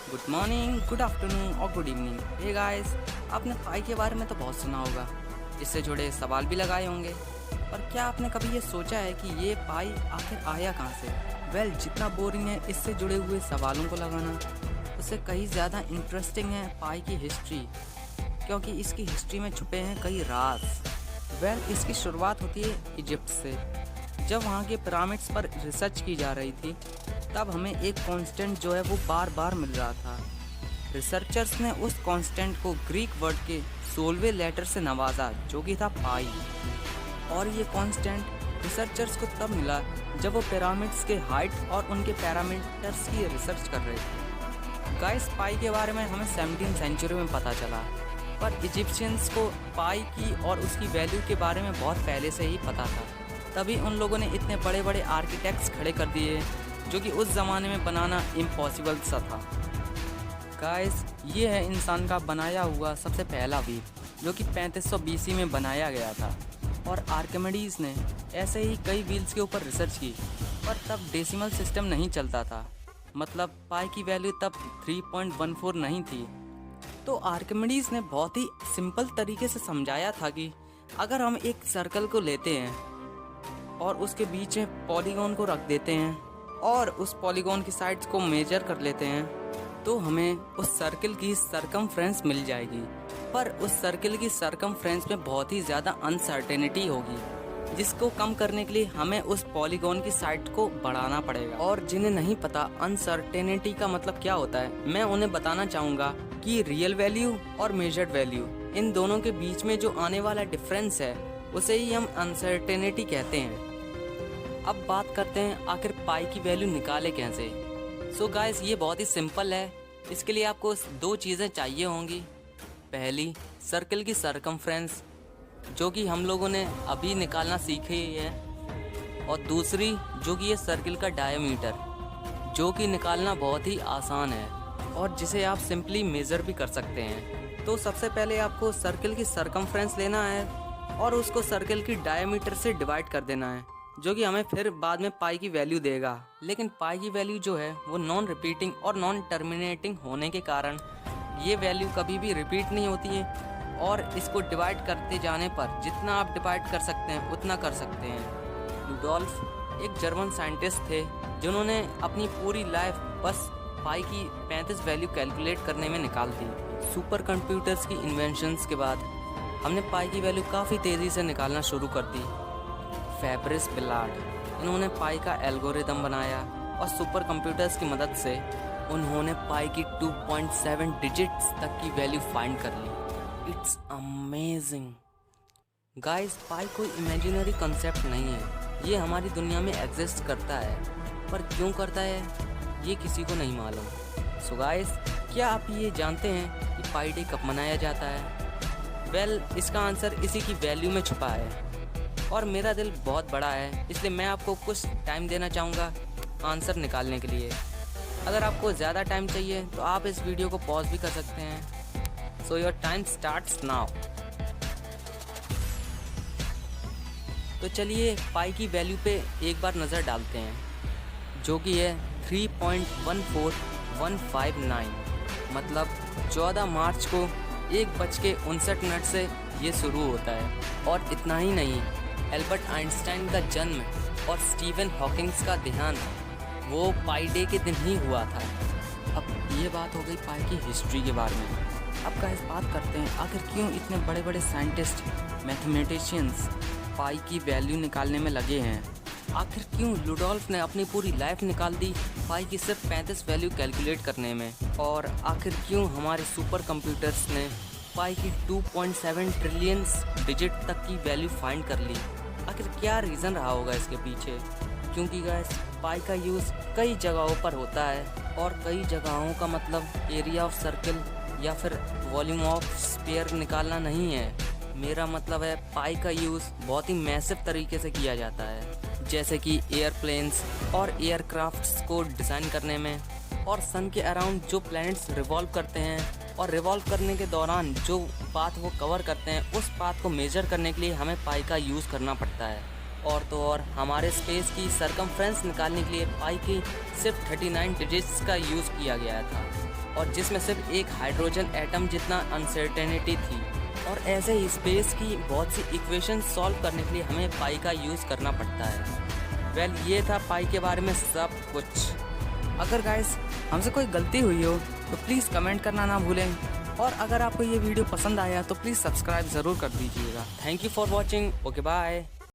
Good morning, good afternoon और good evening. Hey guys, आपने पाई के बारे में तो बहुत सुना होगा, इससे जुड़े सवाल भी लगाए होंगे। पर क्या आपने कभी ये सोचा है कि ये पाई आखिर आया कहाँ से? जितना बोरिंग है इससे जुड़े हुए सवालों को लगाना, उससे कहीं ज़्यादा इंटरेस्टिंग है पाई की हिस्ट्री, क्योंकि इसकी हिस्ट्री में छुपे हैं कई राज। इसकी शुरुआत होती है इजिप्ट से। जब वहाँ के पिरामिड्स पर रिसर्च की जा रही थी, तब हमें एक कांस्टेंट जो है वो बार बार मिल रहा था। रिसर्चर्स ने उस कांस्टेंट को ग्रीक वर्ड के 16वें लेटर से नवाजा, जो कि था पाई। और ये कांस्टेंट रिसर्चर्स को तब मिला जब वो पिरामिड्स के हाइट और उनके पैरामीटर्स की रिसर्च कर रहे थे। गाइस, पाई के बारे में हमें 17वीं सेंचुरी में पता चला, पर इजिप्शियंस को पाई की और उसकी वैल्यू के बारे में बहुत पहले से ही पता था। तभी उन लोगों ने इतने बड़े बड़े आर्किटेक्ट्स खड़े कर दिए, जो कि उस ज़माने में बनाना इम्पॉसिबल सा था। गाइस, ये है इंसान का बनाया हुआ सबसे पहला व्हील, जो कि 3500 BC में बनाया गया था। और आर्किमिडीज ने ऐसे ही कई व्हील्स के ऊपर रिसर्च की, पर तब डेसिमल सिस्टम नहीं चलता था, मतलब पाई की वैल्यू तब 3.14 नहीं थी। तो आर्किमिडीज ने बहुत ही सिंपल तरीके से समझाया था कि अगर हम एक सर्कल को लेते हैं और उसके बीच में पॉलीगॉन को रख देते हैं और उस पॉलीगॉन की साइड्स को मेजर कर लेते हैं, तो हमें उस सर्कल की सरकमफ्रेंस मिल जाएगी। पर उस सर्कल की सरकमफ्रेंस में बहुत ही ज़्यादा अनसर्टेनिटी होगी, जिसको कम करने के लिए हमें उस पॉलीगॉन की साइड को बढ़ाना पड़ेगा। और जिन्हें नहीं पता अनसर्टेनिटी का मतलब क्या होता है, मैं उन्हें बताना चाहूँगा कि रियल वैल्यू और मेजर्ड वैल्यू, इन दोनों के बीच में जो आने वाला डिफरेंस है, उसे ही हम अनसर्टेनिटी कहते हैं। अब बात करते हैं आखिर पाई की वैल्यू निकाले कैसे। सो गाइस, ये बहुत ही सिंपल है। इसके लिए आपको दो चीज़ें चाहिए होंगी। पहली, सर्कल की सरकमफ्रेंस, जो कि हम लोगों ने अभी निकालना सीखे ही है, और दूसरी जो कि ये सर्कल का डायमीटर, जो कि निकालना बहुत ही आसान है और जिसे आप सिंपली मेज़र भी कर सकते हैं। तो सबसे पहले आपको सर्कल की सरकमफ्रेंस लेना है और उसको सर्कल की डायमीटर से डिवाइड कर देना है, जो कि हमें फिर बाद में पाई की वैल्यू देगा। लेकिन पाई की वैल्यू जो है वो नॉन रिपीटिंग और नॉन टर्मिनेटिंग होने के कारण ये वैल्यू कभी भी रिपीट नहीं होती है, और इसको डिवाइड करते जाने पर जितना आप डिवाइड कर सकते हैं उतना कर सकते हैं। लुडोल्फ एक जर्मन साइंटिस्ट थे, जिन्होंने अपनी पूरी लाइफ बस पाई की 35 वैल्यू कैलकुलेट करने में निकाल दी। सुपर कंप्यूटर्स की इन्वेंशंस के बाद हमने पाई की वैल्यू काफ़ी तेज़ी से निकालना शुरू कर दी। फैब्रिस बिलार्ड, इन्होंने पाई का एल्गोरिदम बनाया और सुपर कंप्यूटर्स की मदद से उन्होंने पाई की 2.7 डिजिट्स तक की वैल्यू फाइंड कर ली। It's amazing. गाइस, पाई कोई इमेजिनरी कंसेप्ट नहीं है, ये हमारी दुनिया में एग्जिस्ट करता है, पर क्यों करता है ये किसी को नहीं मालूम। सो गाइस, क्या आप ये जानते हैं कि पाई डे कब मनाया जाता है? इसका आंसर इसी की वैल्यू में छुपा है, और मेरा दिल बहुत बड़ा है, इसलिए मैं आपको कुछ टाइम देना चाहूँगा आंसर निकालने के लिए। अगर आपको ज़्यादा टाइम चाहिए तो आप इस वीडियो को पॉज भी कर सकते हैं। So your time starts now. तो चलिए पाई की वैल्यू पे एक बार नज़र डालते हैं, जो कि है 3.14159। मतलब 14 मार्च को 1:59 से ये शुरू होता है। और इतना ही नहीं, एल्बर्ट आइंस्टाइन का जन्म और स्टीफन हॉकिंग्स का देहांत वो पाई डे के दिन ही हुआ था। अब ये बात हो गई पाई की हिस्ट्री के बारे में। अब गाइस, बात करते हैं आखिर क्यों इतने बड़े बड़े साइंटिस्ट, मैथमेटिशियंस पाई की वैल्यू निकालने में लगे हैं। आखिर क्यों लुडोल्फ ने अपनी पूरी लाइफ निकाल दी पाई की सिर्फ 35 वैल्यू कैलकुलेट करने में। और आखिर क्यों हमारे सुपर कंप्यूटर्स ने पाई की 2.7 ट्रिलियन डिजिट तक की वैल्यू फाइंड कर ली। आखिर क्या रीज़न रहा होगा इसके पीछे? क्योंकि गाइस, पाई का यूज़ कई जगहों पर होता है, और कई जगहों का मतलब एरिया ऑफ सर्कल या फिर वॉल्यूम ऑफ स्फीयर निकालना नहीं है। मेरा मतलब है पाई का यूज़ बहुत ही मैसिव तरीके से किया जाता है, जैसे कि एयरप्लेन्स और एयरक्राफ्ट्स को डिज़ाइन करने में, और सन के अराउंड जो प्लैनेट्स रिवॉल्व करते हैं, और रिवॉल्व करने के दौरान जो पाथ वो कवर करते हैं, उस पाथ को मेजर करने के लिए हमें पाई का यूज़ करना पड़ता है। और तो और हमारे स्पेस की सरकमफ्रेंस निकालने के लिए पाई की सिर्फ 39 डिजिट्स का यूज़ किया गया था। और जिसमें सिर्फ एक हाइड्रोजन एटम जितना अनसर्टेनिटी थी। और ऐसे ही स्पेस की बहुत सी इक्वेशन सॉल्व करने के लिए हमें पाई का यूज़ करना पड़ता है। वेल ये था पाई के बारे में सब कुछ। अगर गाइस हमसे कोई गलती हुई हो तो प्लीज़ कमेंट करना ना भूलें, और अगर आपको ये वीडियो पसंद आया तो प्लीज़ सब्सक्राइब ज़रूर कर दीजिएगा। Thank you for watching. Okay bye.